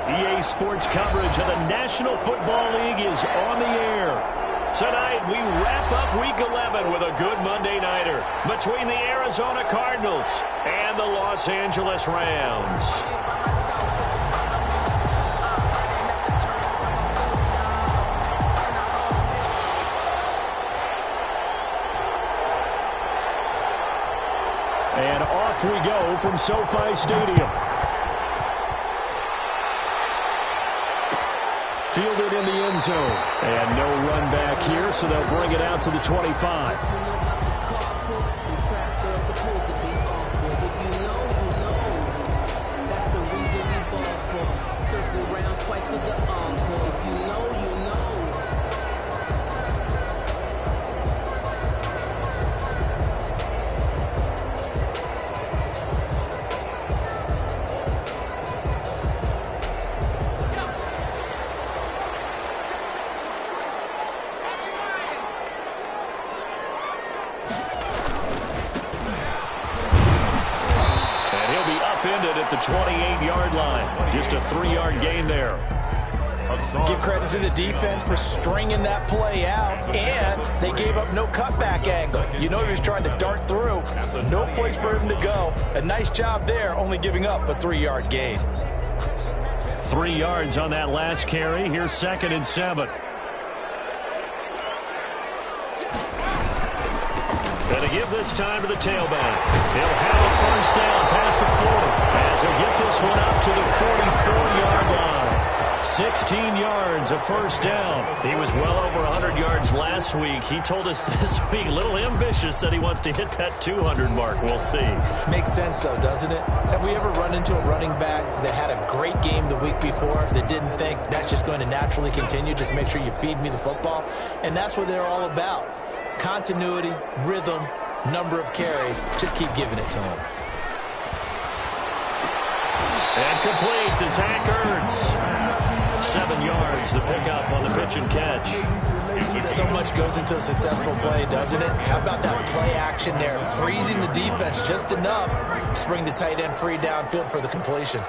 EA Sports coverage of the National Football League is on the air. Tonight, we wrap up Week 11 with a good Monday nighter between the Arizona Cardinals and the Los Angeles Rams. And off we go from SoFi Stadium. Fielded in the end zone. And no run back here, so they'll bring it out to the 25. At the 28-yard line. Just a 3-yard gain there. Give credit to the defense for stringing that play out, and they gave up no cutback angle. You know he was trying to dart through. No place for him to go. A nice job there, only giving up a 3-yard gain. 3 yards on that last carry. Here's 2nd and 7. And to give this time to the tailback. He'll have a first down past the 40 as he'll get this one up to the 44-yard line. 16 yards, a first down. He was well over 100 yards last week. He told us this week, a little ambitious, said he wants to hit that 200 mark. We'll see. Makes sense, though, doesn't it? Have we ever run into a running back that had a great game the week before that didn't think that's just going to naturally continue? Just make sure you feed me the football. And that's what they're all about. Continuity, rhythm, number of carries. Just keep giving it to him. And complete to Zach Ertz. 7 yards, the pickup on the pitch and catch. So much goes into a successful play, doesn't it? How about that play action there? Freezing the defense just enough to bring the tight end free downfield for the completion.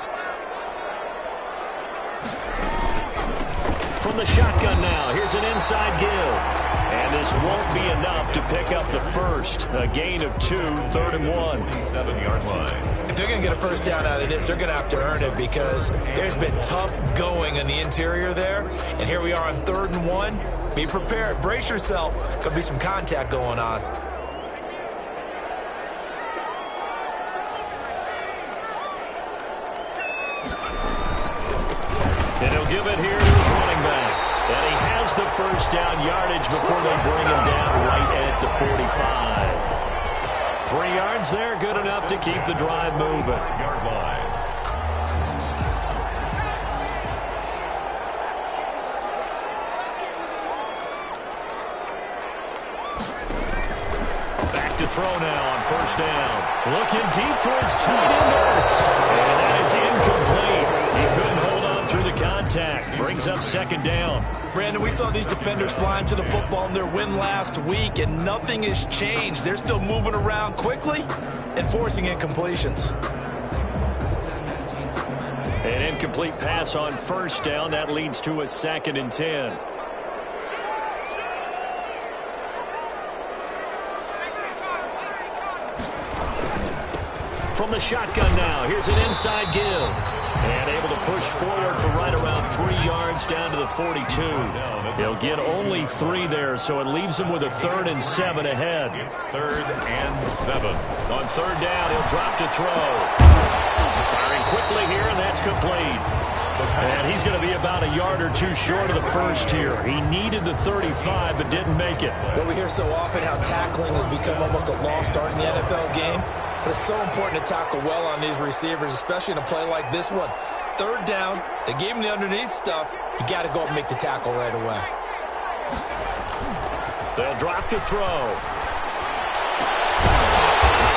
From the shotgun now, here's an inside give. And this won't be enough to pick up the first. A gain of 2, 3rd and 1. 7-yard line. If they're going to get a first down out of this, they're going to have to earn it because there's been tough going in the interior there. And here we are on 3rd and 1. Be prepared. Brace yourself. Could be some contact going on. And he'll give it here to his running back. And he has the first down yardage before they bring him down right at the 45. 3 yards there, good enough to keep the drive moving. Yard line. Back to throw now on first down. Looking deep for his tight end Ertz. And that is incomplete. He couldn't hold on through the contact. Brings up 2nd down. Brandon, we saw these defenders flying to the football in their win last week, and nothing has changed. They're still moving around quickly and forcing incompletions. An incomplete pass on first down. That leads to a 2nd and 10. From the shotgun now, here's an inside give. And able to push forward for right around 3 yards down to the 42. He'll get only 3 there, so it leaves him with a 3rd and 7 ahead. 3rd and 7. On 3rd down, he'll drop to throw. Firing quickly here, and that's complete. And he's going to be about a yard or 2 short of the first here. He needed the 35, but didn't make it. Well, we hear so often how tackling has become almost a lost art in the NFL game. But it's so important to tackle well on these receivers, especially in a play like this one. 3rd down, they gave him the underneath stuff. You got to go up and make the tackle right away. They'll drop to throw.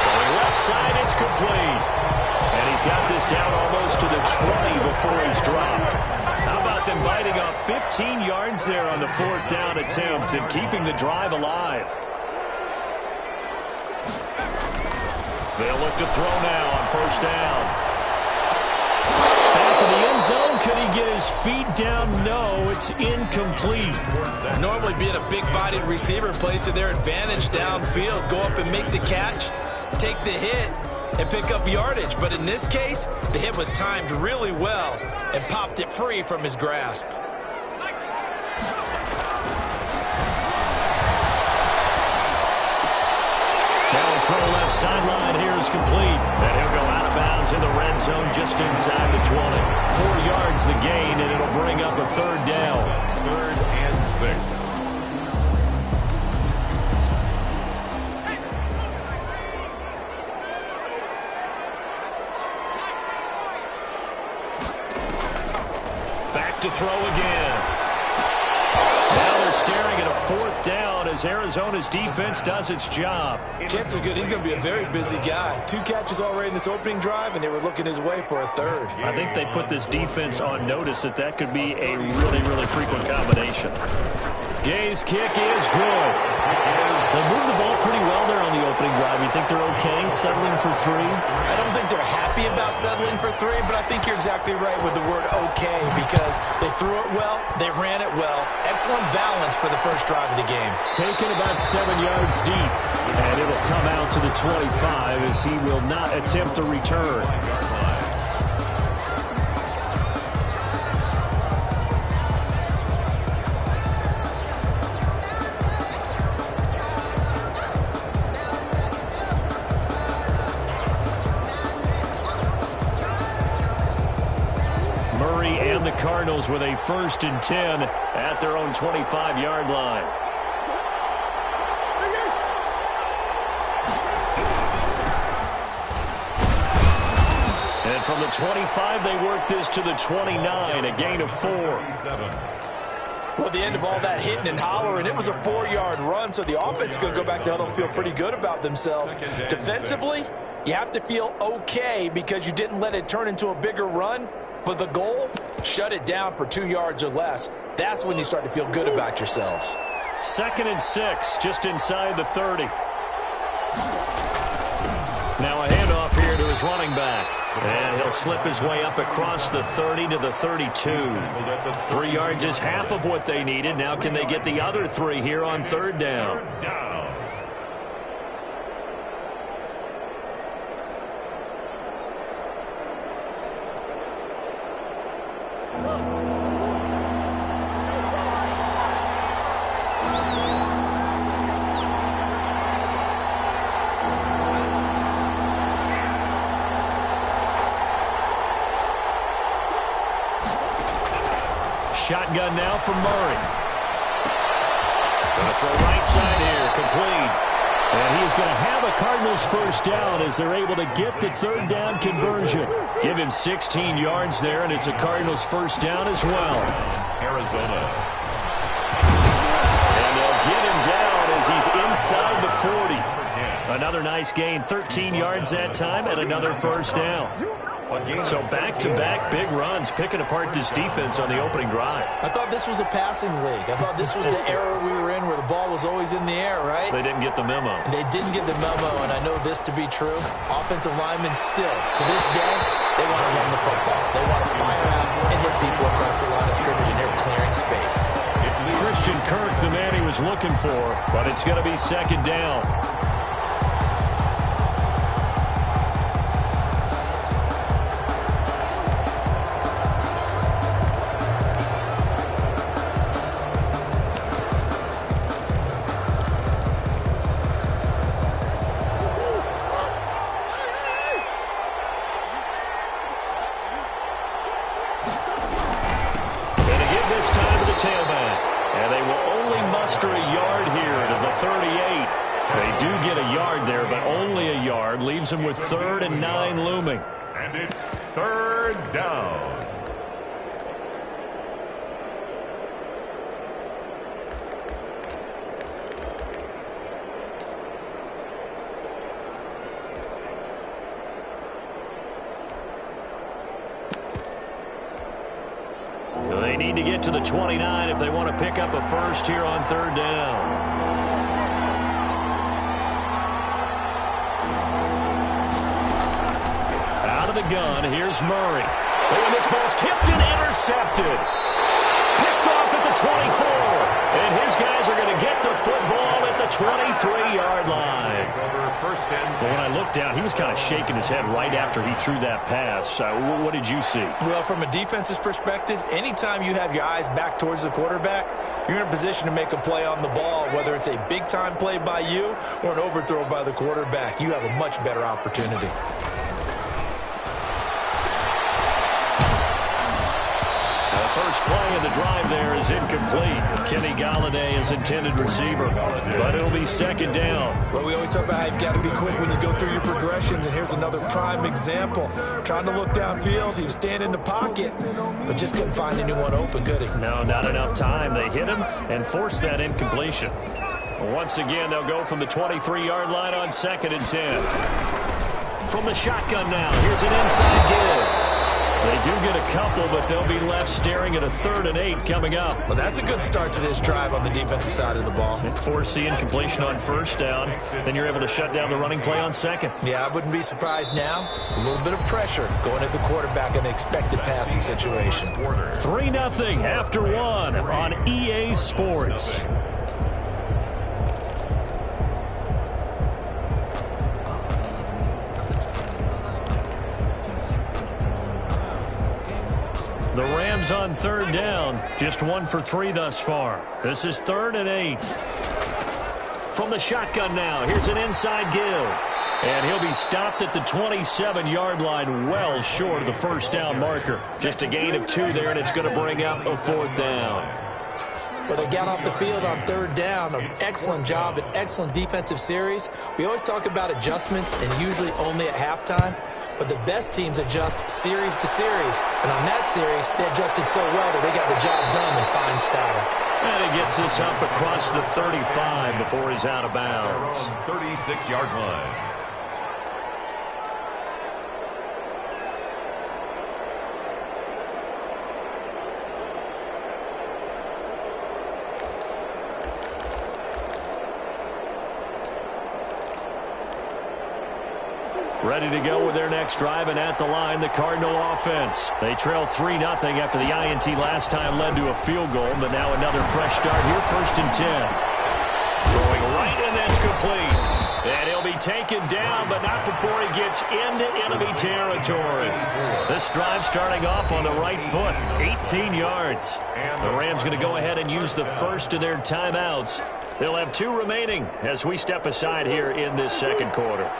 Throwing left side, it's complete. And he's got this down almost to the 20 before he's dropped. How about them biting off 15 yards there on the 4th down attempt and keeping the drive alive? They'll look to throw now on first down. Back in the end zone. Could he get his feet down? No, it's incomplete. Normally being a big-bodied receiver plays to their advantage downfield. Go up and make the catch, take the hit, and pick up yardage. But in this case, the hit was timed really well and popped it free from his grasp. Now throw left sideline here is complete. And he'll go out of bounds in the red zone just inside the 20. 4 yards the gain, and it'll bring up a third down. 3rd and 6. Back to throw again. Now they're staring at a 4th down as Arizona's defense does its job. Chances are good he's going to be a very busy guy. 2 catches already in this opening drive, and they were looking his way for a 3rd. I think they put this defense on notice that could be a really, really frequent combination. Gay's kick is good. They moved the ball pretty well there on the opening drive. You think they're okay settling for 3? I don't think they're happy about settling for 3, but I think you're exactly right with the word okay, because they threw it well, they ran it well. Excellent balance for the first drive of the game. Taken about 7 yards deep, and it'll come out to the 25 as he will not attempt a return. Cardinals with a 1st and 10 at their own 25-yard line. And from the 25, they work this to the 29, a gain of 4. Well, at the end of all that hitting and hollering, it was a 4-yard run, so the offense is going to go back to huddle and feel pretty good about themselves. Defensively, you have to feel okay because you didn't let it turn into a bigger run. But the goal, shut it down for 2 yards or less. That's when you start to feel good about yourselves. 2nd and 6, just inside the 30. Now a handoff here to his running back. And he'll slip his way up across the 30 to the 32. 3 yards is half of what they needed. Now can they get the other 3 here on 3rd down? Shotgun now from Murray. Going to throw right side here, complete. And he's going to have a Cardinals 1st down as they're able to get the 3rd down conversion. Give him 16 yards there, and it's a Cardinals 1st down as well. Arizona. And they'll get him down as he's inside the 40. Another nice gain, 13 yards that time, and another 1st down. So back-to-back big runs, picking apart this defense on the opening drive. I thought this was a passing league. I thought this was the era we were in where the ball was always in the air, right? They didn't get the memo. And they didn't get the memo, and I know this to be true. Offensive linemen still, to this day, they want to run the football. They want to fire out and hit people across the line of scrimmage, and they're clearing space. Christian Kirk, the man he was looking for, but it's going to be 2nd down. Leaves him with 3rd and 9 looming. And it's 3rd down. They need to get to the 29 if they want to pick up a 1st here on 3rd down. Out of the gun, here's Murray. And this ball's tipped and intercepted. Picked off at the 24. And his guys are going to get the football at the 23-yard line. But when I looked down, he was kind of shaking his head right after he threw that pass. What did you see? Well, from a defense's perspective, anytime you have your eyes back towards the quarterback, you're in a position to make a play on the ball, whether it's a big-time play by you or an overthrow by the quarterback. You have a much better opportunity. First play of the drive there is incomplete. Kenny Galladay is intended receiver, but it'll be second down. Well, we always talk about how you've got to be quick when you go through your progressions, and here's another prime example. Trying to look downfield, he was standing in the pocket, but just couldn't find anyone open, could he? No, not enough time. They hit him and forced that incompletion. Once again, they'll go from the 23-yard line on 2nd and 10. From the shotgun now, here's an inside give. They do get a couple, but they'll be left staring at a 3rd and 8 coming up. Well, that's a good start to this drive on the defensive side of the ball. Force the incompletion on 1st down. Then you're able to shut down the running play on 2nd. Yeah, I wouldn't be surprised now. A little bit of pressure going at the quarterback in an expected passing situation. 3-0 after 1 on EA Sports. The Rams on 3rd down, just 1 for 3 thus far. This is 3rd and 8. From the shotgun now, here's an inside give. And he'll be stopped at the 27-yard line, well short of the 1st down marker. Just a gain of 2 there, and it's going to bring up a 4th down. Well, they got off the field on 3rd down. An excellent job, an excellent defensive series. We always talk about adjustments, and usually only at halftime. But the best teams adjust series to series. And on that series, they adjusted so well that they got the job done in fine style. And he gets this up across the 35 before he's out of bounds. 36-yard line. Ready to go with their next drive, and at the line, the Cardinal offense. They trail 3-0 after the INT last time led to a field goal, but now another fresh start here, 1st and 10. Throwing right, and that's complete. And he'll be taken down, but not before he gets into enemy territory. This drive starting off on the right foot, 18 yards. The Rams going to go ahead and use the first of their timeouts. They'll have 2 remaining as we step aside here in this 2nd quarter.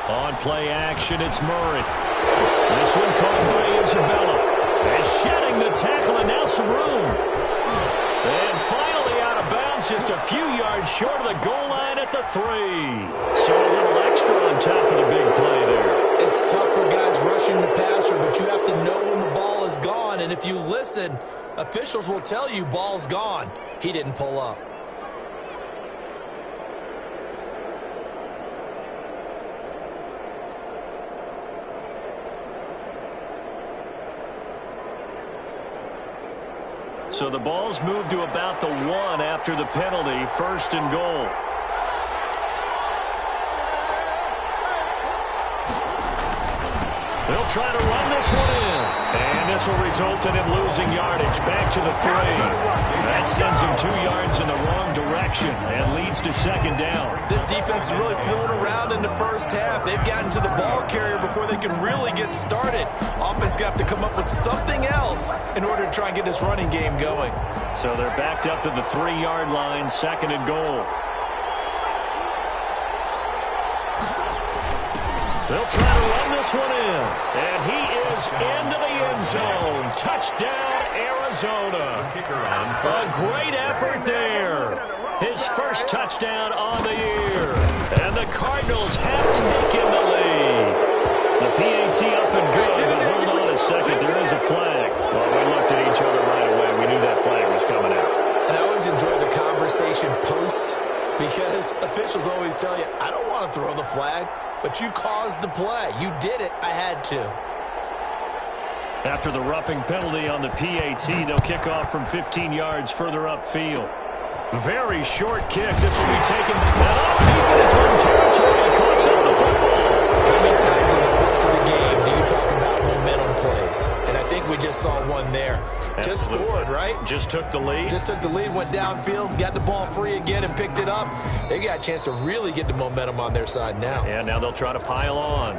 On play action, it's Murray. This one caught by Isabella. And shedding the tackle, and now some room. And finally out of bounds, just a few yards short of the goal line at the 3. So a little extra on top of the big play there. It's tough for guys rushing the passer, but you have to know when the ball is gone. And if you listen, officials will tell you ball's gone. He didn't pull up. So the ball's moved to about the 1 after the penalty, 1st and goal. They'll try to run this one in. And this will result in him losing yardage back to the 3. That sends him 2 yards in the wrong direction and leads to 2nd down. This defense is really fooling around in the 1st half. They've gotten to the ball carrier before they can really get started. Offense going to have to come up with something else in order to try and get this running game going. So they're backed up to the 3-yard line, 2nd and goal. They'll try to run this one in. And he is into the end zone. Touchdown, Arizona. A great effort there. His first touchdown on the year. And the Cardinals have taken the lead. The PAT up and good, but hold on a second. There is a flag. Well, we looked at each other right away. We knew that flag was coming out. And I always enjoy the conversation post, because officials always tell you, I don't want to throw the flag, but you caused the play. You did it. I had to. After the roughing penalty on the PAT, they'll kick off from 15 yards further upfield. Very short kick. This will be taken. just took the lead? Just took the lead, went downfield, got the ball free again, and picked it up. They got a chance to really get the momentum on their side now. Yeah, now they'll try to pile on.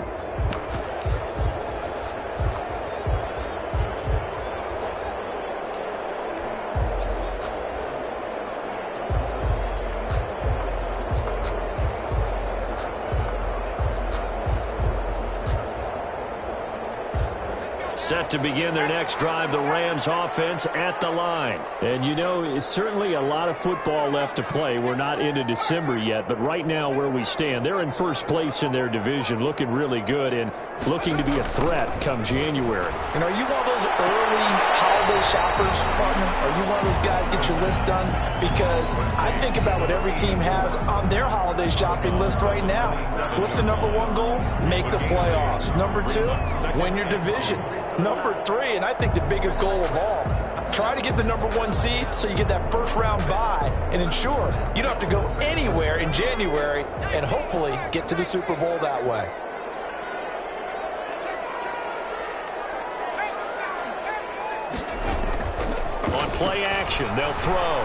Set to begin their next drive, the Rams offense at the line. And you know, it's certainly a lot of football left to play. We're not into December yet, but right now where we stand, they're in first place in their division, looking really good and looking to be a threat come January. And are you one of those early holiday shoppers, partner? Are you one of those guys get your list done? Because I think about what every team has on their holiday shopping list right now. What's the number one goal? Make the playoffs. Number two, win your division. Number three, and I think the biggest goal of all, try to get the number one seed so you get that first round bye and ensure you don't have to go anywhere in January and hopefully get to the Super Bowl that way. On play action, they'll throw.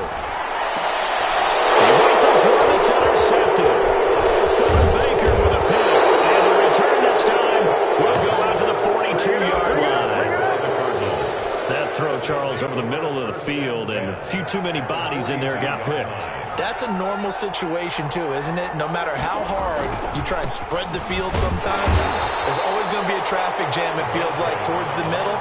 He rifles one, it's intercepted. Baker with a pick, and the return this time will go out to the 42-yard line. That throw, Charles, over the middle of the field, and a few too many bodies in there got picked. That's a normal situation, too, isn't it? No matter how hard you try and spread the field sometimes, there's always going to be a traffic jam, it feels like, towards the middle.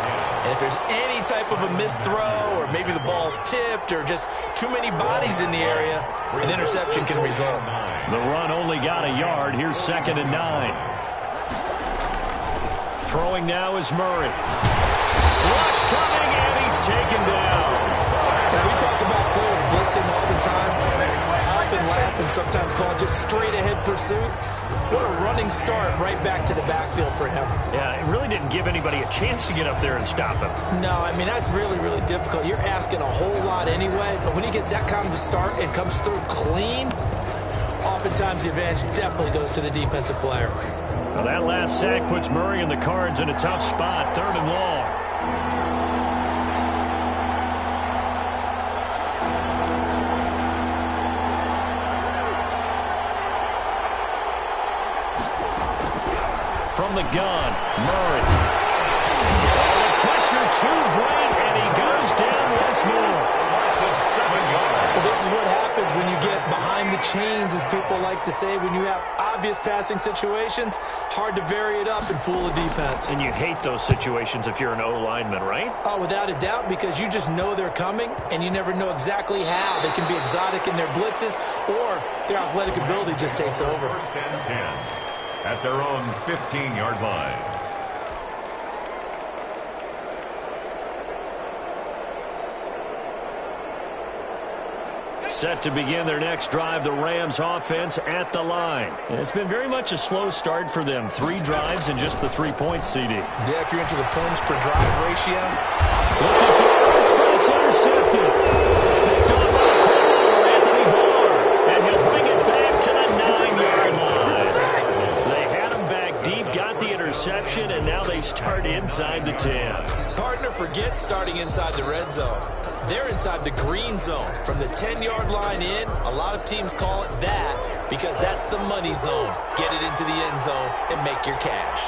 And if there's any type of a missed throw or maybe the ball's tipped or just too many bodies in the area, an interception can result. The run only got a yard. Here's 2nd and 9. Throwing now is Murray. Rush coming, and he's taken down. Now, we talk about players blitzing all the time. I often laugh and sometimes call it just straight-ahead pursuit. What a running start right back to the backfield for him. Yeah, it really didn't give anybody a chance to get up there and stop him. No, I mean, that's really, really difficult. You're asking a whole lot anyway, but when he gets that kind of a start and comes through clean, oftentimes the advantage definitely goes to the defensive player. Well, that last sack puts Murray and the Cards in a tough spot, 3rd and long. From the gun, Murray. Oh, the pressure too great, and he goes down once more. Well, this is what happens when you get behind the chains, as people like to say. When you have obvious passing situations, hard to vary it up and fool a defense. And you hate those situations if you're an O-lineman, right? Oh, without a doubt, because you just know they're coming, and you never know exactly how. They can be exotic in their blitzes, or their athletic ability just takes over. 1st and 10 at their own 15-yard line. Set to begin their next drive, the Rams offense at the line. And it's been very much a slow start for them. 3 drives and just the 3 points, CD. Yeah, if you're into the points per drive ratio. Looking for Ertz, but it's intercepted. Picked up by the corner, Anthony Barr. And he'll bring it back to the 9-yard line. They had him back deep, got the interception, and now they start inside the 10. Partner, forget starting inside the red zone. They're inside the green zone. From the 10-yard line in, a lot of teams call it that because that's the money zone. Get it into the end zone and make your cash.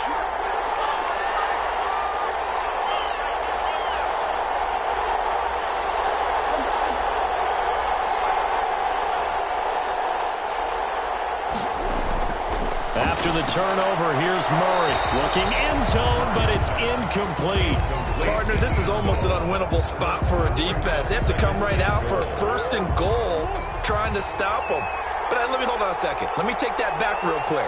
After the turnover, here's Murray. Looking end zone, but it's incomplete. Partner, this is almost an unwinnable spot for a defense. They have to come right out for a 1st and goal, trying to stop them. But let me hold on a second. Let me take that back real quick.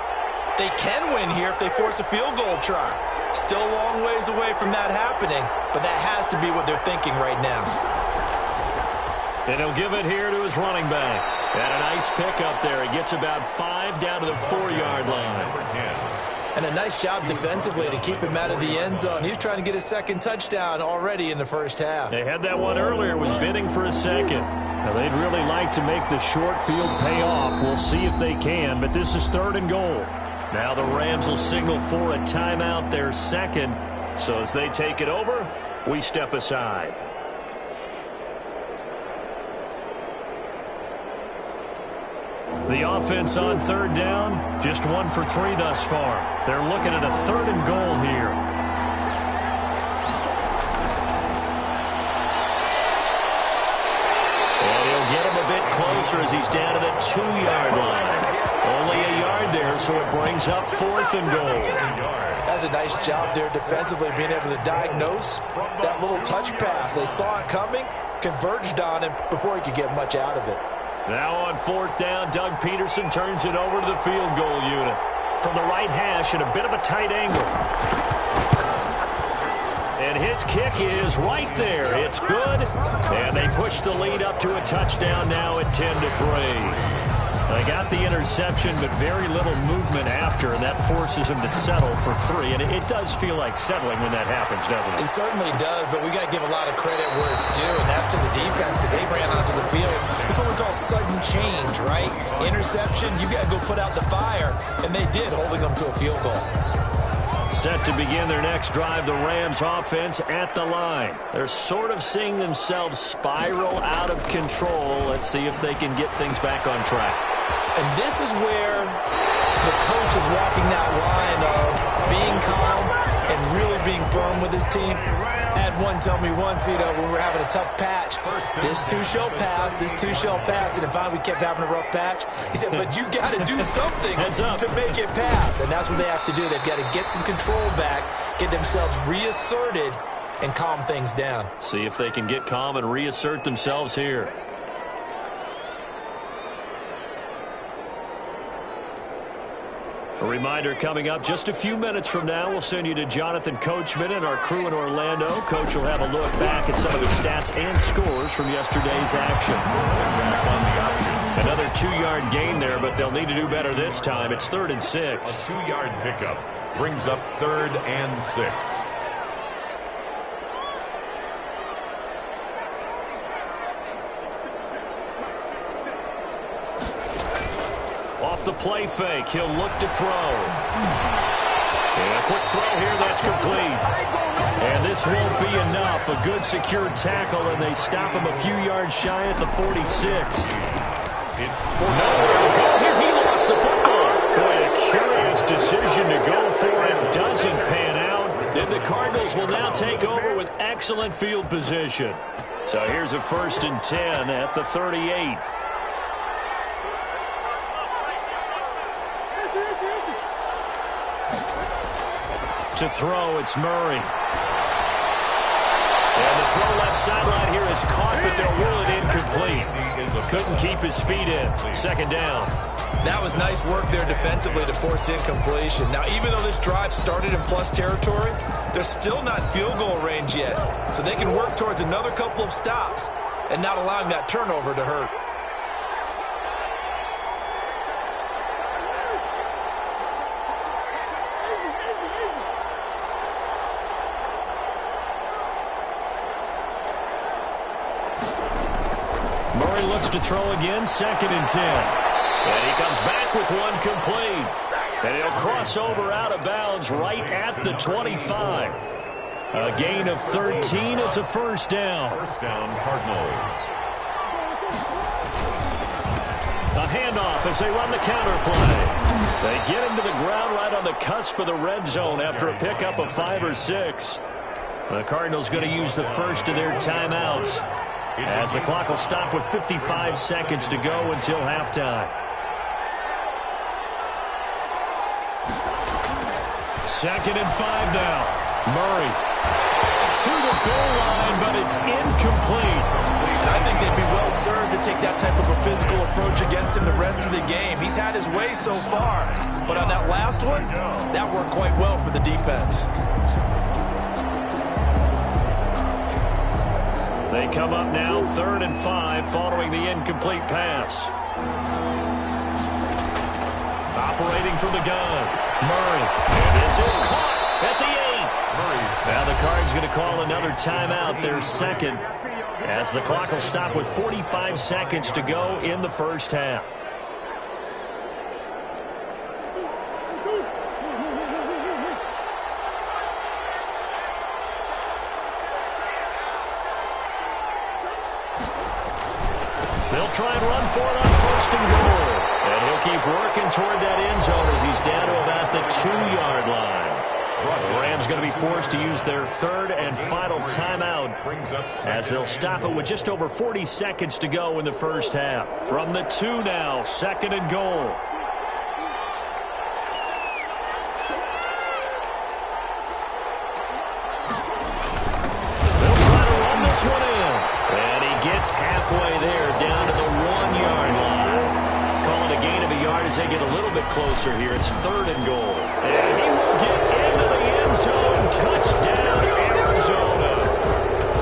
They can win here if they force a field goal try. Still a long ways away from that happening, but that has to be what they're thinking right now. And he'll give it here to his running back. And a nice pickup there. He gets about 5 down to the 4-yard line. Number 10. And a nice job defensively to keep him out of the end zone. He was trying to get his 2nd touchdown already in the 1st half. They had that one earlier. Was bidding for a 2nd. Now, they'd really like to make the short field pay off. We'll see if they can, but this is 3rd and goal. Now the Rams will signal for a timeout, their 2nd. So as they take it over, we step aside. The offense on third down, just 1 for 3 thus far. They're looking at a 3rd and goal here. And he'll get him a bit closer as he's down to the 2-yard line. Only a yard there, so it brings up 4th and goal. That's a nice job there defensively, being able to diagnose that little touch pass. They saw it coming, converged on him before he could get much out of it. Now on 4th down, Doug Peterson turns it over to the field goal unit. From the right hash at a bit of a tight angle. And his kick is right there. It's good. And they push the lead up to a touchdown now at 10-3. They got the interception, but very little movement after, and that forces them to settle for 3. And it does feel like settling when that happens, doesn't it? It certainly does, but we got to give a lot of credit where it's due, and that's to the defense because they ran onto the field. It's what we call sudden change, right? Interception, you got to go put out the fire, and they did, holding them to a field goal. Set to begin their next drive, the Rams offense at the line. They're sort of seeing themselves spiral out of control. Let's see if they can get things back on track. And this is where the coach is walking that line of being calm and really being firm with his team. Had one tell me once, when we were having a tough patch, this too shall pass, this too shall pass. And then finally we kept having a rough patch. He said, but you got to do something to make it pass. And that's what they have to do. They've got to get some control back, get themselves reasserted, and calm things down. See if they can get calm and reassert themselves here. A reminder coming up just a few minutes from now, we'll send you to Jonathan Coachman and our crew in Orlando. Coach will have a look back at some of the stats and scores from yesterday's action. Another 2-yard gain there, but they'll need to do better this time. It's 3rd and 6. A 2-yard pickup brings up 3rd and 6. Off the play fake, he'll look to throw. And a quick throw here, that's complete. And this won't be enough. A good secure tackle, and they stop him a few yards shy at the 46. Nowhere to go here. He lost the football. Boy, a curious decision to go for it. Doesn't pan out. And the Cardinals will now take over with excellent field position. So here's a 1st and 10 at the 38. To throw, it's Murray. And the throw left sideline here is caught, but they'll rule it incomplete. Couldn't keep his feet in. 2nd down. That was nice work there defensively to force incompletion. Now, even though this drive started in plus territory, they're still not in field goal range yet. So they can work towards another couple of stops and not allowing that turnover to hurt. Looks to throw again, 2nd and 10. And he comes back with one complete. And he'll cross over out of bounds right at the 25. A gain of 13. It's a 1st down. 1st down, Cardinals. A handoff as they run the counter play. They get him to the ground right on the cusp of the red zone after a pickup of 5 or 6. The Cardinals going to use the first of their timeouts, as the clock will stop with 55 seconds to go until halftime. 2nd and 5 now. Murray to the goal line, but it's incomplete. And I think they'd be well served to take that type of a physical approach against him the rest of the game. He's had his way so far, but on that last one, that worked quite well for the defense. They come up now, 3rd and 5, following the incomplete pass. Operating from the gun, Murray. And this is caught at the 8. Now the Cards going to call another timeout, their 2nd, as the clock will stop with 45 seconds to go in the 1st half. They'll try and run for it on 1st and goal. And toward that end zone as he's down to about the 2-yard line. The Rams going to be forced to use their third and final timeout as they'll stop it with just over 40 seconds to go in the first half. From the 2 now, 2nd and goal. They'll try to run this one in. And he gets halfway there down to the 1-yard line. Call it a gain of a yard as they get a little bit closer here. It's 3rd and goal. And he will get into the end zone. Touchdown, Arizona.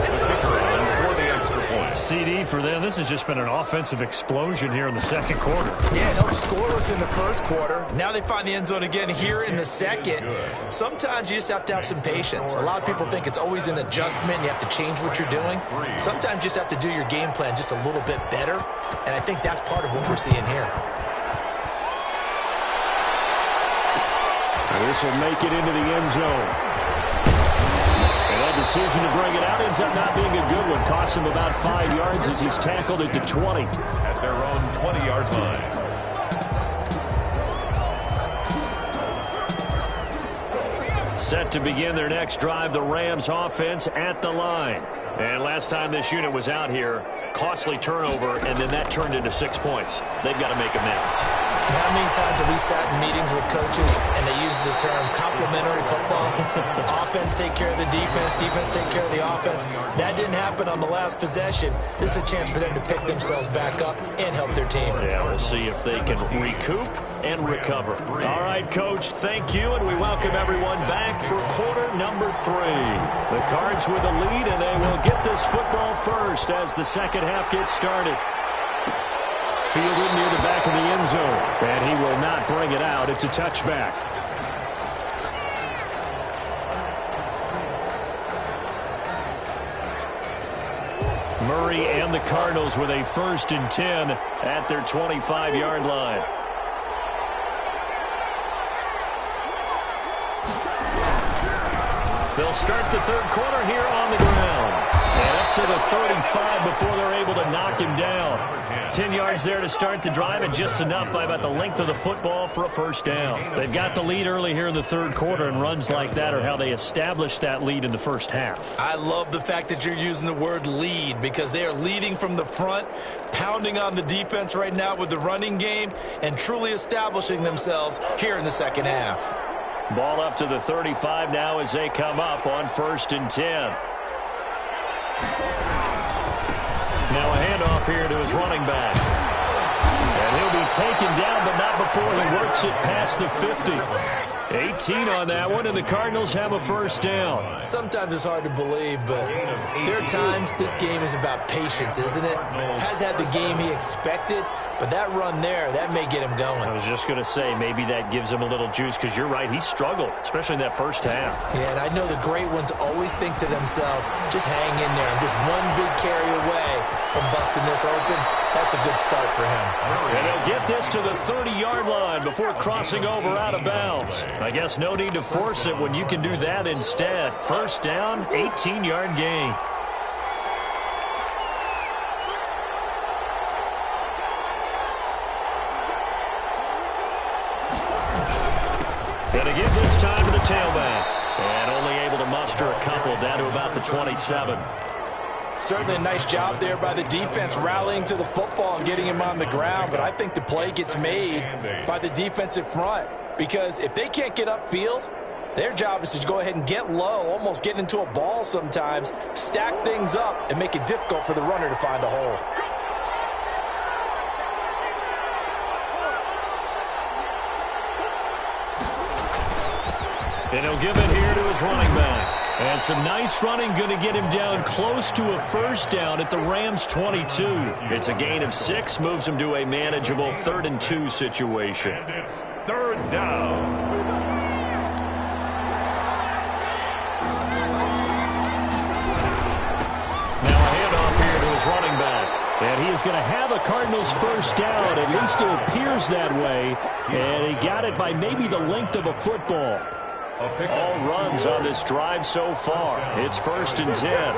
The kicker on for the extra point. CD for them. This has just been an offensive explosion here in the second quarter. Yeah, held scoreless in the first quarter. Now they find the end zone again here in the second. Sometimes you just have to have some patience. A lot of people think it's always an adjustment. You have to change what you're doing. Sometimes you just have to do your game plan just a little bit better. And I think that's part of what we're seeing here. This will make it into the end zone. And that decision to bring it out ends up not being a good one. Costs him about 5 yards as he's tackled at the 20. At their own 20-yard line. Set to begin their next drive, the Rams offense at the line. And last time this unit was out here, costly turnover, and then that turned into 6 points. They've got to make amends. How many times have we sat in meetings with coaches and they use the term complementary football? Offense take care of the defense, defense take care of the offense. That didn't happen on the last possession. This is a chance for them to pick themselves back up and help their team. Yeah, we'll see if they can recoup and recover. All right, Coach, thank you, and we welcome everyone back for quarter number 3. The Cards with the lead, and they will get this football first as the second half gets started. Fielded near the back of the end zone, and he will not bring it out. It's a touchback. Murray and the Cardinals with a 1st and 10 at their 25-yard line. They'll start the third quarter here on the ground. And up to the 35 before they're able to knock him down. 10 yards there to start the drive, and just enough by about the length of the football for a first down. They've got the lead early here in the third quarter, and runs like that are how they establish that lead in the first half. I love the fact that you're using the word lead because they are leading from the front, pounding on the defense right now with the running game, and truly establishing themselves here in the second half. Ball up to the 35 now as they come up on 1st and 10. Now a handoff here to his running back. And he'll be taken down, but not before he works it past the 50. 18 on that one, and the Cardinals have a first down. Sometimes it's hard to believe, but there are times this game is about patience, isn't it? Has had the game he expected, but that run there, that may get him going. I was just going to say, maybe that gives him a little juice, because you're right, he struggled, especially in that first half. Yeah, and I know the great ones always think to themselves, just hang in there. I'm just one big carry away from busting this open. That's a good start for him. And he'll get this to the 30-yard line before crossing over out of bounds. I guess no need to force it when you can do that instead. First down, 18-yard gain. And again this time to the tailback. And only able to muster a couple down to about the 27. Certainly a nice job there by the defense rallying to the football and getting him on the ground, but I think the play gets made by the defensive front because if they can't get upfield, their job is to go ahead and get low, almost get into a ball sometimes, stack things up, and make it difficult for the runner to find a hole. And he'll give it here to his running back. And some nice running going to get him down close to a first down at the Rams' 22. It's a gain of 6, moves him to a manageable 3rd and 2 situation. And it's 3rd down. Now a handoff here to his running back. And he is going to have a Cardinals first down. At least it appears that way. And he got it by maybe the length of a football. All runs on this drive so far. It's 1st and 10.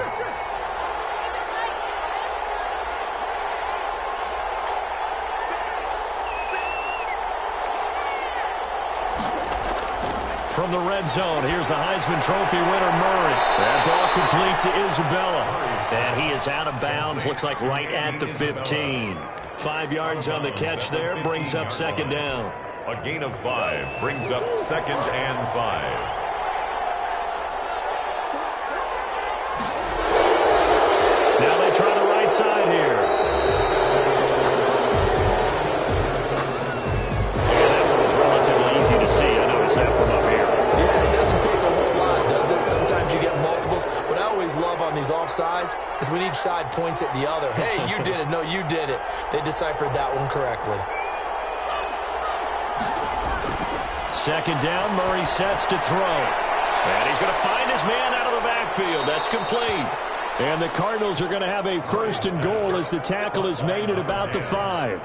from the red zone. Here's the Heisman Trophy winner, Murray. That ball complete to Isabella. And he is out of bounds, looks like right at the 15. 5 yards on the catch there, brings up second down. A gain of 5 brings up 2nd and 5. Now they try the right side here. And that one was relatively easy to see. I noticed that from up here. Yeah, it doesn't take a whole lot, does it? Sometimes you get multiples. What I always love on these offsides is when each side points at the other. Hey, you did it. No, you did it. They deciphered that one correctly. Second down, Murray sets to throw. And he's going to find his man out of the backfield. That's complete. And the Cardinals are going to have a 1st and goal as the tackle is made at about the 5.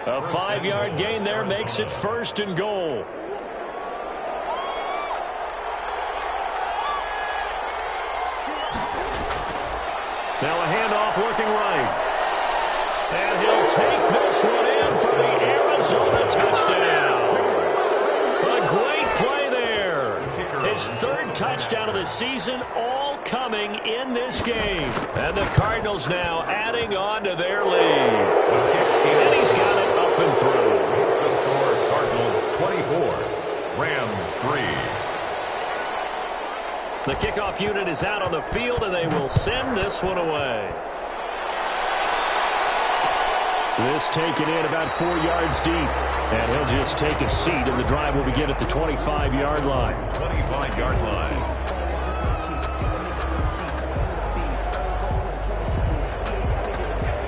A 5-yard gain there makes it 1st and goal. Now a handoff working right. And he'll take this one in for the Arizona touchdown. A great play there. His 3rd touchdown of the season, all coming in this game. And the Cardinals now adding on to their lead. And he's got it up and through. It's the score, Cardinals 24, Rams 3. The kickoff unit is out on the field, and they will send this one away. This taken in about 4 yards deep. And he'll just take a seat, and the drive will begin at the 25-yard line. 25-yard line.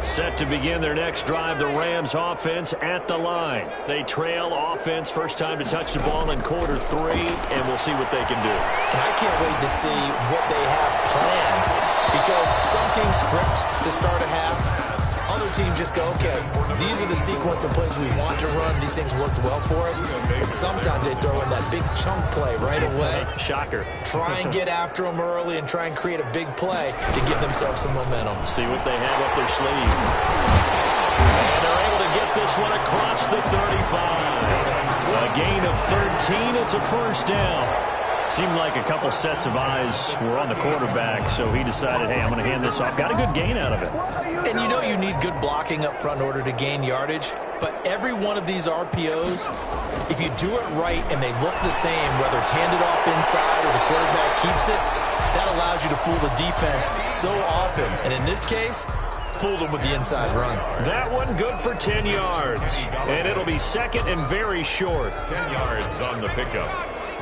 Set to begin their next drive, the Rams offense at the line. They trail offense, first time to touch the ball in quarter 3, and we'll see what they can do. And I can't wait to see what they have planned, because some teams script to start a half. Other teams just go, okay, these are the sequence of plays we want to run. These things worked well for us. And sometimes they throw in that big chunk play right away. Shocker. Try and get after them early and try and create a big play to give themselves some momentum. See what they have up their sleeve. And they're able to get this one across the 35. A gain of 13. It's a 1st down. Seemed like a couple sets of eyes were on the quarterback, so he decided, hey, I'm going to hand this off. Got a good gain out of it. And you know you need good blocking up front in order to gain yardage, but every one of these RPOs, if you do it right and they look the same, whether it's handed off inside or the quarterback keeps it, that allows you to fool the defense so often. And in this case, fooled them with the inside run. That one good for 10 yards. And it'll be 2nd and very short. 10 yards on the pickup.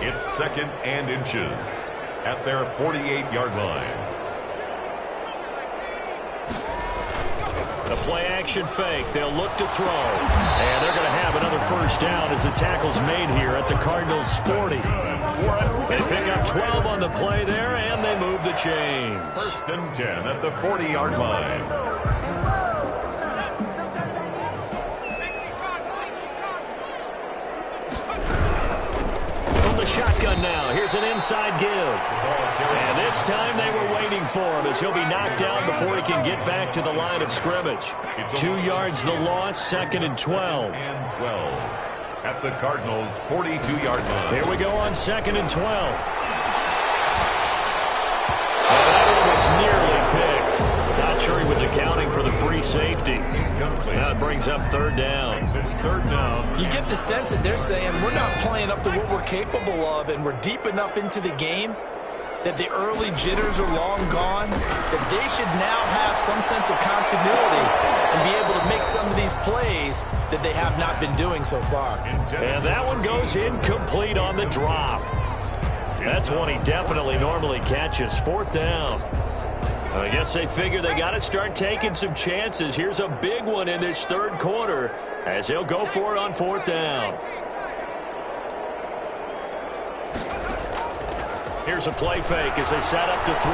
It's 2nd and inches at their 48-yard line. The play-action fake. They'll look to throw. And they're going to have another 1st down as the tackle's made here at the Cardinals' 40. They pick up 12 on the play there, and they move the chains. 1st and 10 at the 40-yard line. Shotgun now. Here's an inside give. And this time they were waiting for him as he'll be knocked out before he can get back to the line of scrimmage. 2 yards the loss, 2nd and 12. And 12 at the Cardinals' 42-yard line. Here we go on 2nd and 12. And that one was nearly picked. Not sure he was accounting for the free safety. Now it brings up 3rd down. 3rd down. You get the sense that they're saying we're not playing up to what we're capable of, and we're deep enough into the game that the early jitters are long gone, that they should now have some sense of continuity and be able to make some of these plays that they have not been doing so far. And that one goes incomplete on the drop. That's one he definitely normally catches. 4th down. I guess they figure they got to start taking some chances. Here's a big one in this 3rd quarter as he'll go for it on 4th down. Here's a play fake as they set up to throw.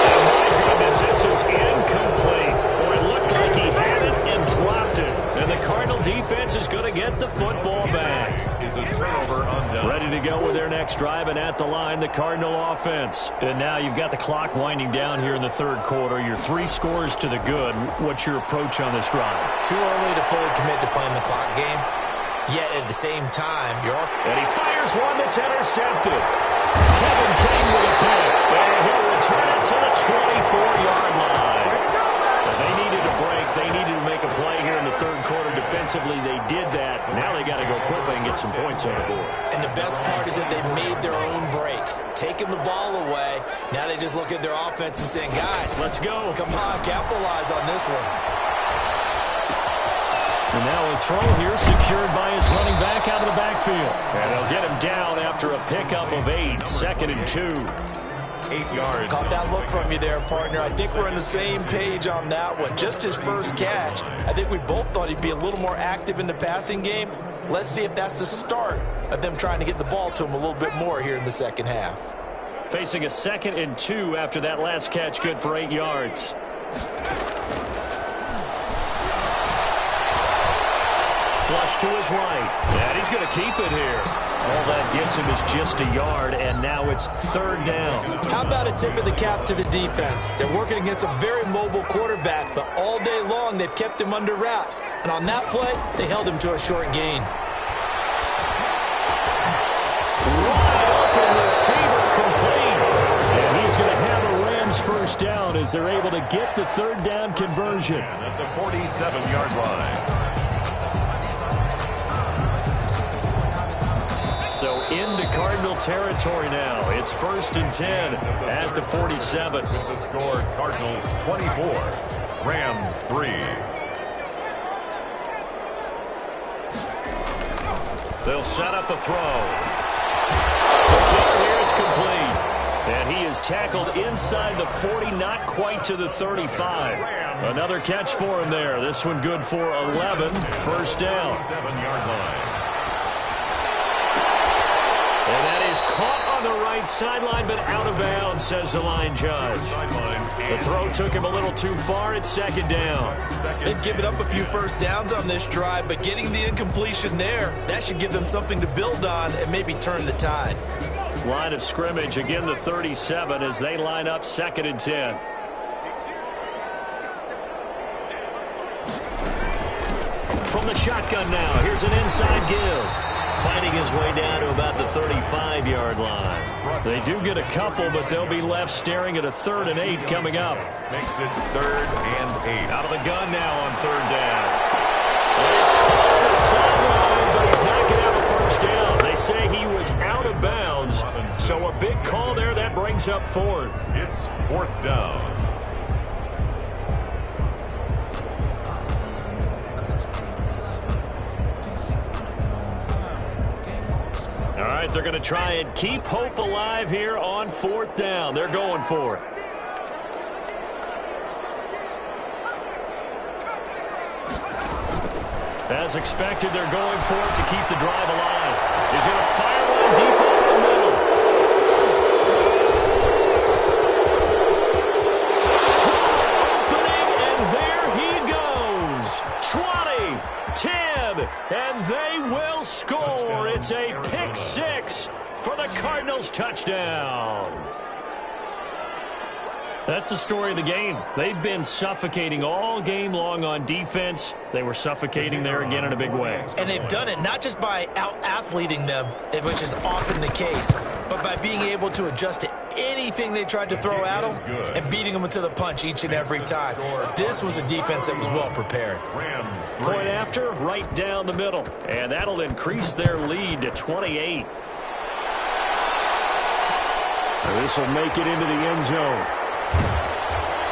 And my goodness, this is incomplete. Boy, it looked like he had it and dropped it. And the Cardinal defense is going to get the football back. Is a turnover undone. Ready to go with their next drive, and at the line, the Cardinal offense. And now you've got the clock winding down here in the 3rd quarter. You're 3 scores to the good. What's your approach on this drive? Too early to fully commit to playing the clock game. Yet at the same time, you're also... And he fires one that's intercepted. Kevin King with a pick. And he'll return it to the 24-yard line. They needed a break. They needed to make a play here in the third quarter. Defensively, they did that. Now they got to go quickly and get some points on the board. And the best part is that they made their own break. Taking the ball away. Now they just look at their offense and saying, guys, let's go. Come on, capitalize on this one. And now a throw here secured by his running back out of the backfield. And they'll get him down after a pickup of 8. 2nd and 2. 8 yards. Caught that look from you there, partner. I think we're on the same page on that one. Just his first catch. I think we both thought he'd be a little more active in the passing game. Let's see if that's the start of them trying to get the ball to him a little bit more here in the second half. Facing a 2nd and 2 after that last catch, good for 8 yards. Flush to his right. And he's going to keep it here. All that gets him is just a yard, and now it's 3rd down. How about a tip of the cap to the defense? They're working against a very mobile quarterback, but all day long they've kept him under wraps. And on that play, they held him to a short gain. Wide open receiver complete. And he's going to have a Rams first down as they're able to get the 3rd down conversion. And that's a 47-yard line. So into Cardinal territory now. It's 1st and 10 at the 47. With the score, Cardinals 24, Rams 3. They'll set up a throw. Here it's complete. And he is tackled inside the 40, not quite to the 35. Another catch for him there. This one good for 11. First down. 7-yard line. And that is caught on the right sideline, but out of bounds, says the line judge. The throw took him a little too far. It's 2nd down. They've given up a few first downs on this drive, but getting the incompletion there, that should give them something to build on and maybe turn the tide. Line of scrimmage, again the 37 as they line up 2nd and 10. From the shotgun now, here's an inside give. Fighting his way down to about the 35-yard line. They do get a couple, but they'll be left staring at a 3rd and 8 coming up. Makes it 3rd and 8. Out of the gun now on 3rd down. He's caught on the sideline, but he's not going to have a first down. They say he was out of bounds, so a big call there. That brings up 4th. It's 4th down. All right, they're going to try and keep hope alive here on 4th down. They're going for it. As expected, they're going for it to keep the drive alive. He's going to fire one deep over the middle. Opening, and there he goes. 20, 10, and they will score. It's a pick 6 for the Cardinals touchdown. That's the story of the game. They've been suffocating all game long on defense. They were suffocating there again in a big way. And they've done it not just by out-athleting them, which is often the case, but by being able to adjust to anything they tried to throw at them and beating them to the punch each and every time. This was a defense that was well prepared. Point after, right down the middle. And that'll increase their lead to 28. This will make it into the end zone.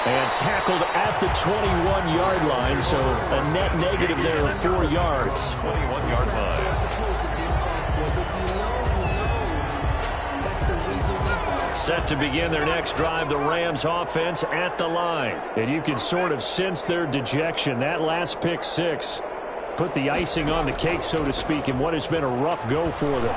And tackled at the 21-yard line, so a net negative there of 4 yards. 21-yard line. Set to begin their next drive, the Rams offense at the line. And you can sort of sense their dejection. That last pick 6 put the icing on the cake, so to speak, in what has been a rough go for them.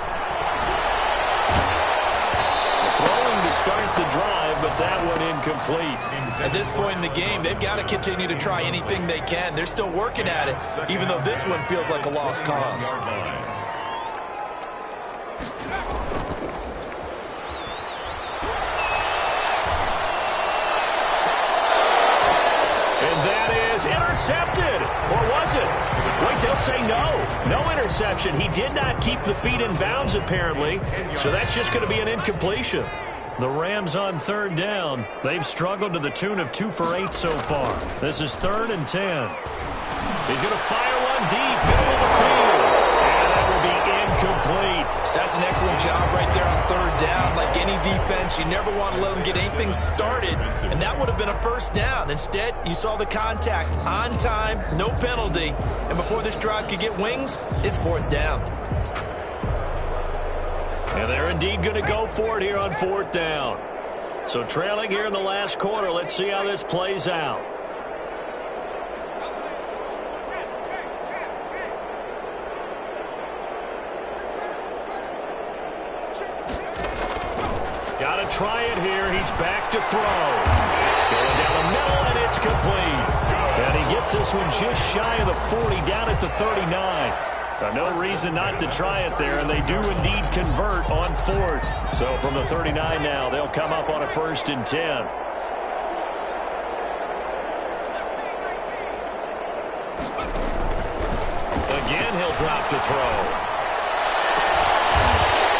Throwing to start the drive, but that one incomplete. At this point in the game, they've got to continue to try anything they can. They're still working at it, even though this one feels like a lost cause. And that was intercepted. Or was it? Wait, they'll say no. No interception. He did not keep the feet in bounds, apparently. So that's just going to be an incompletion. The Rams on third down. They've struggled to the tune of 2 for 8 so far. This is 3rd and 10. He's going to fire one deep, middle of the field. And that will be incomplete. That's an excellent job right there on third down. Like any defense, you never want to let them get anything started, and that would have been a first down. Instead, you saw the contact on time, no penalty, and before this drive could get wings, it's 4th down. And they're indeed going to go for it here on 4th down. So trailing here in the last quarter, let's see how this plays out. Got to try it here. He's back to throw. Going down the middle, and it's complete. And he gets this one just shy of the 40, down at the 39. No reason not to try it there, and they do indeed convert on 4th. So from the 39 now, they'll come up on a 1st and 10. Again, he'll drop to throw.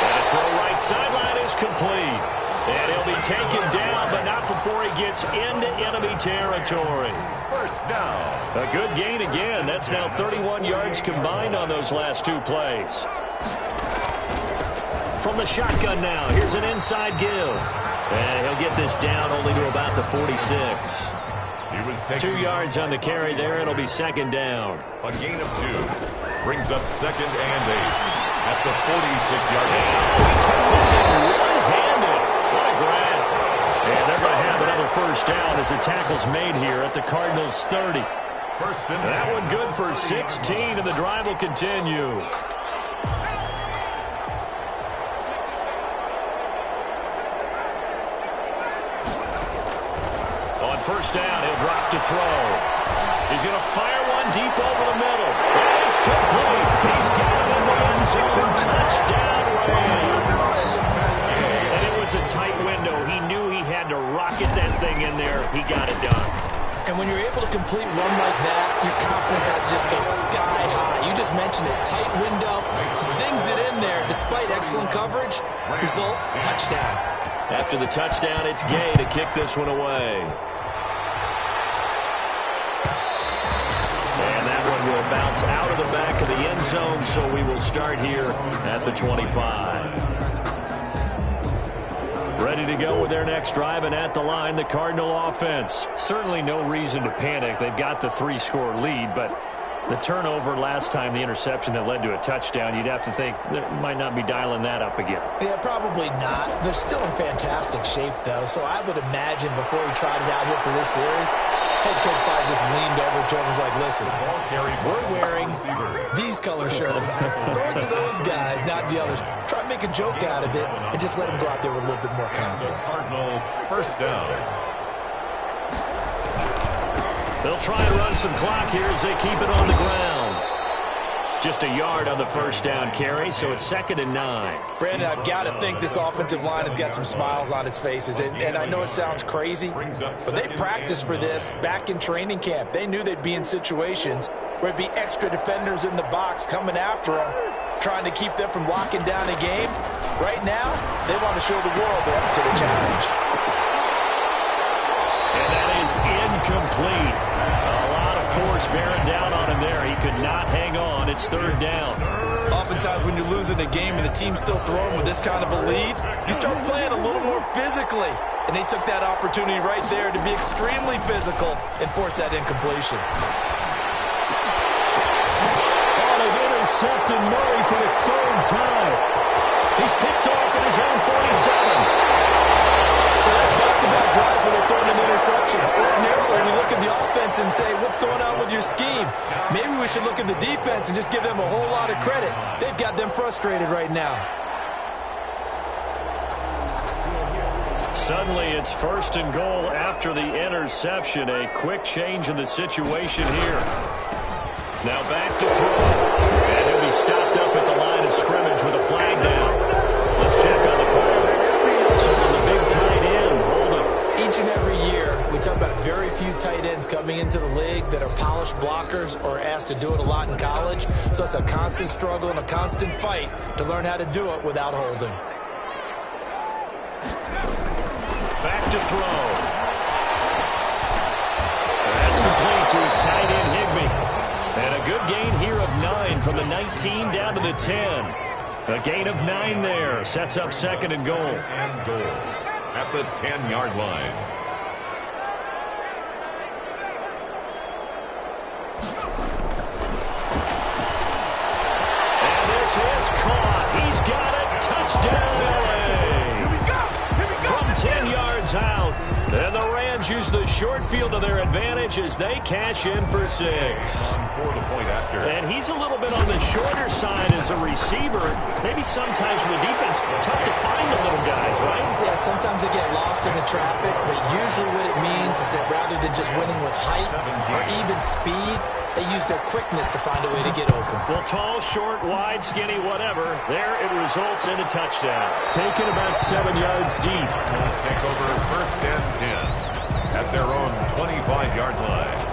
And a throw right sideline is complete. And he'll be taken down, but not before he gets into enemy territory. First down. A good gain again. That's now 31 yards combined on those last 2 plays. From the shotgun now, here's an inside give. And he'll get this down only to about the 46. He was taking 2 yards on the carry there. It'll be 2nd down. a gain of 2. Brings up 2nd and 8 at the 46-yard line. One-handed. What a grab. And they're going to have another first down as the tackle's made here at the Cardinals' 30. First and That one good for 16, and the drive will continue. On first down, he'll drop to throw. He's going to fire one deep over the middle. And it's complete. He's got it in the end zone. Touchdown, Rams. And it was a tight window. He knew he had to rocket that thing in there. He got it done. And when you're able to complete one like that, your confidence has to just go sky high. You just mentioned it. Tight window, zings it in there despite excellent coverage. Result, touchdown. After the touchdown, it's Gay to kick this one away. And that one will bounce out of the back of the end zone, so we will start here at the 25. Ready to go with their next drive, and at the line, the Cardinal offense. Certainly no reason to panic. They've got the 3-score lead, but the turnover last time, the interception that led to a touchdown, you'd have to think they might not be dialing that up again. Yeah, probably not. They're still in fantastic shape, though, so I would imagine before he tried it out here for this series, head coach probably just leaned over to him and was like, listen, we're wearing these color shirts. Throw it to those guys, not the others. Try to make a joke out of it and just let them go out there with a little bit more confidence. Cardinal first down. They'll try and run some clock here as they keep it on the ground. Just a yard on the first down carry, so it's 2nd and 9. Brandon, I've got to think this offensive line has got some smiles on its faces. And I know it sounds crazy, but they practiced for this back in training camp. They knew they'd be in situations where it'd be extra defenders in the box coming after them, trying to keep them from locking down a game. Right now, they want to show the world they're up to the challenge. And that is incomplete. A lot of force bearing down on him there. He could not hang on. It's 3rd down. Oftentimes when you're losing a game and the team's still throwing with this kind of a lead, you start playing a little more physically. And they took that opportunity right there to be extremely physical and force that incompletion. Oh, they've intercepted Murray for the 3rd time. He's picked off at his own 47. So that's back-to-back drives where they're throwing an interception. Ordinarily, we look at the offense and say, what's going on with your scheme? Maybe we should look at the defense and just give them a whole lot of credit. They've got them frustrated right now. Suddenly, it's 1st and goal after the interception. A quick change in the situation here. Now back to throw. And he'll be stopped up at the line of scrimmage with a flag down. Let's check on the call. So on the big tight end, hold it. Each and every year, we talk about very few tight ends coming into the league that are to do it a lot in college, so it's a constant struggle and a constant fight to learn how to do it without holding. Back to throw. That's complete to his tight end, Higbee. And a good gain here of 9 from the 19 down to the 10. A gain of 9 there. Sets up second and goal. And goal at the 10-yard line. And this is caught. He's got it. Touchdown, LA. From 10 yards out. And the Rams use the short field to their advantage as they cash in for 6. For the point after. And he's a little bit on the shorter side as a receiver. Maybe sometimes for the defense, tough to find the little guys, right? Yeah, sometimes they get lost in the traffic, but usually what it means is that rather than just winning with height or even speed, they use their quickness to find a way to get open. Well, tall, short, wide, skinny, whatever. There it results in a touchdown. Taken about 7 yards deep. Let's take over first and 10 at their own 25-yard line.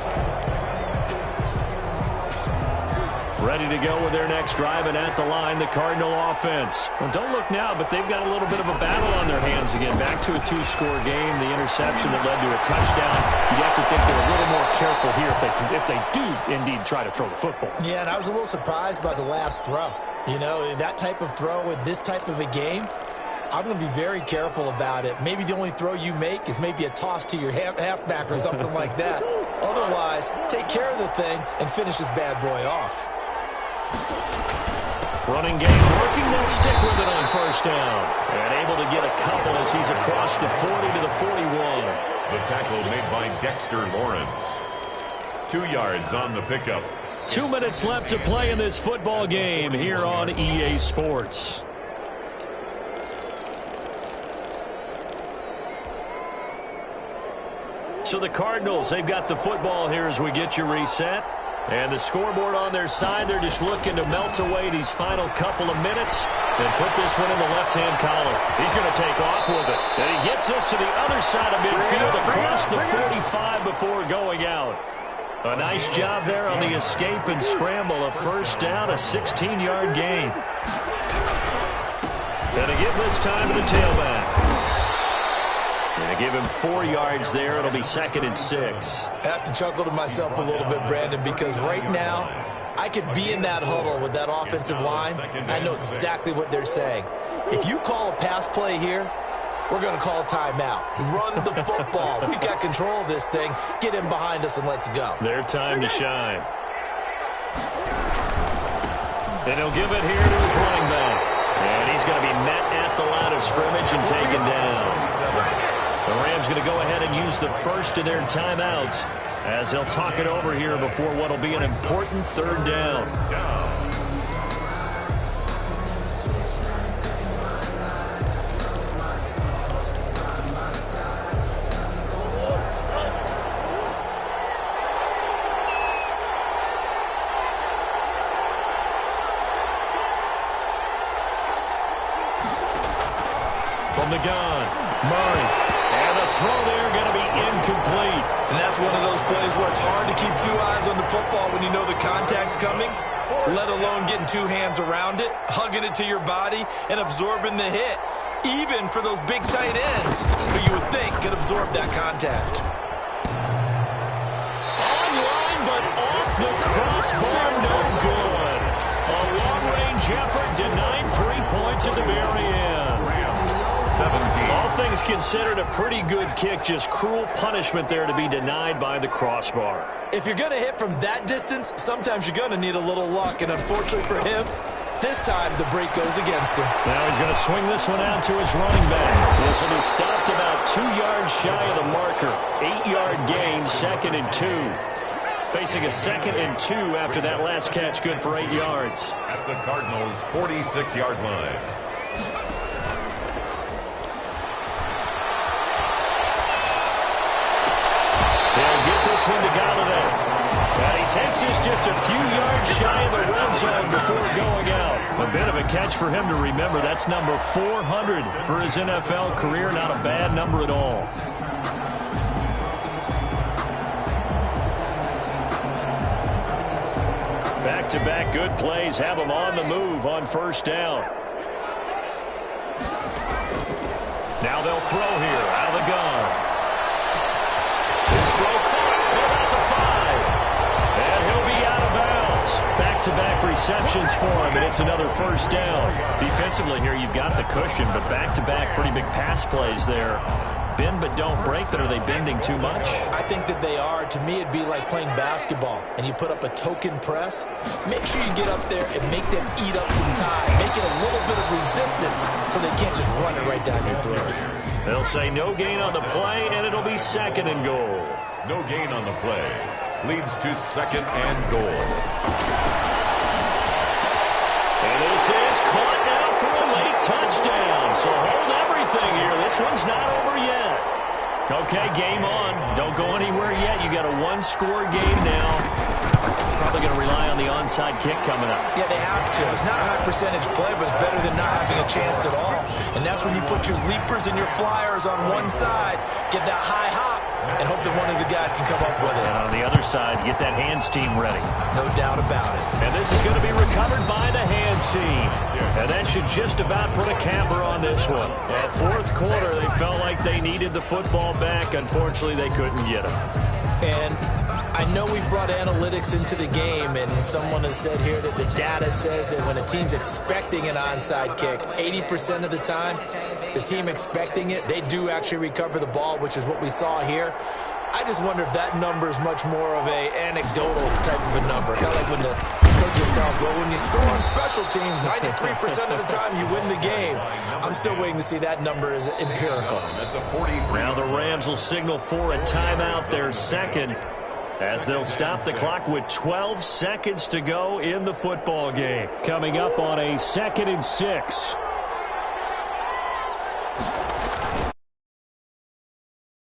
Ready to go with their next drive, and at the line, the Cardinal offense. Well, don't look now, but they've got a little bit of a battle on their hands again. Back to a 2-score game, the interception that led to a touchdown. You'd have to think they're a little more careful here if they do indeed try to throw the football. Yeah, and I was a little surprised by the last throw. You know, that type of throw with this type of a game, I'm going to be very careful about it. Maybe the only throw you make is maybe a toss to your halfback or something like that. Otherwise, take care of the thing and finish this bad boy off. Running game working, they'll stick with it on first down. And able to get a couple as he's across the 40 to the 41. The tackle made by Dexter Lawrence. 2 yards on the pickup. 2 minutes left to play in this football game here on EA Sports. So the Cardinals, they've got the football here as we get you reset. And the scoreboard on their side, they're just looking to melt away these final couple of minutes and put this one in the left-hand column. He's going to take off with it. And he gets us to the other side of midfield across the 45 before going out. A nice job there on the escape and scramble. A first down, a 16-yard gain. And to give this time to the tailback. And give him 4 yards there. It'll be 2nd and 6. I have to chuckle to myself a little bit, Brandon, because right now I could be in that huddle with that offensive line. I know exactly what they're saying. If you call a pass play here, we're going to call a timeout. Run the football. We've got control of this thing. Get in behind us and let's go. Their time to shine. And he'll give it here to his running back. And he's going to be met at the line of scrimmage and taken down. The Rams going to go ahead and use the first of their timeouts as they'll talk it over here before what will be an important third down. From the gun, Murray. And the throw there going to be incomplete. And that's one of those plays where it's hard to keep 2 eyes on the football when you know the contact's coming, let alone getting 2 hands around it, hugging it to your body, and absorbing the hit, even for those big tight ends who you would think could absorb that contact. Online, but off the crossbar, no good. A long-range effort denied 3 points at the very end. 17. All things considered, a pretty good kick. Just cruel punishment there to be denied by the crossbar. If you're going to hit from that distance, sometimes you're going to need a little luck. And unfortunately for him, this time the break goes against him. Now he's going to swing this one out to his running back. This will be stopped about 2 yards shy of the marker. 8-yard gain, 2nd and 2. Facing a 2nd and 2 after that last catch, good for 8 yards. At the Cardinals' 46-yard line. This one to Galladay. And he takes this just a few yards shy of the red zone before going out. A bit of a catch for him to remember. That's number 400 for his NFL career. Not a bad number at all. Back-to-back good plays have them on the move on first down. Now they'll throw here out of the gun. His throw caught about the 5. And he'll be out of bounds. Back-to-back receptions for him, and it's another first down. Defensively here, you've got the cushion, but back-to-back pretty big pass plays there. Bend but don't break, but are they bending too much? I think that they are. To me, it'd be like playing basketball, and you put up a token press. Make sure you get up there and make them eat up some time. Make it a little bit of resistance so they can't just run it right down your throat. They'll say no gain on the play, and it'll be 2nd and goal. No gain on the play. Leads to 2nd and goal. And this is caught now for a late touchdown. So hold everything here. This one's not over yet. Okay, game on. Don't go anywhere yet. You got a one-score game now. Probably going to rely on the onside kick coming up. Yeah, they have to. It's not a high percentage play, but it's better than not having a chance at all. And that's when you put your leapers and your flyers on one side, get that high hop, and hope that one of the guys can come up with it. And on the other side, get that hands team ready. No doubt about it. And this is going to be recovered by the hands team. And that should just about put a capper on this one. At fourth quarter, they felt like they needed the football back. Unfortunately, they couldn't get it. And I know we brought analytics into the game, and someone has said here that the data says that when a team's expecting an onside kick, 80% of the time, the team expecting it, they do actually recover the ball, which is what we saw here. I just wonder if that number is much more of a anecdotal type of a number. Kind of like when the coaches tell us, well, when you score on special teams, 93% of the time you win the game. I'm still waiting to see that number is empirical. Now the Rams will signal for a timeout, their 2nd, as they'll stop the clock with 12 seconds to go in the football game. Coming up on a 2nd and 6.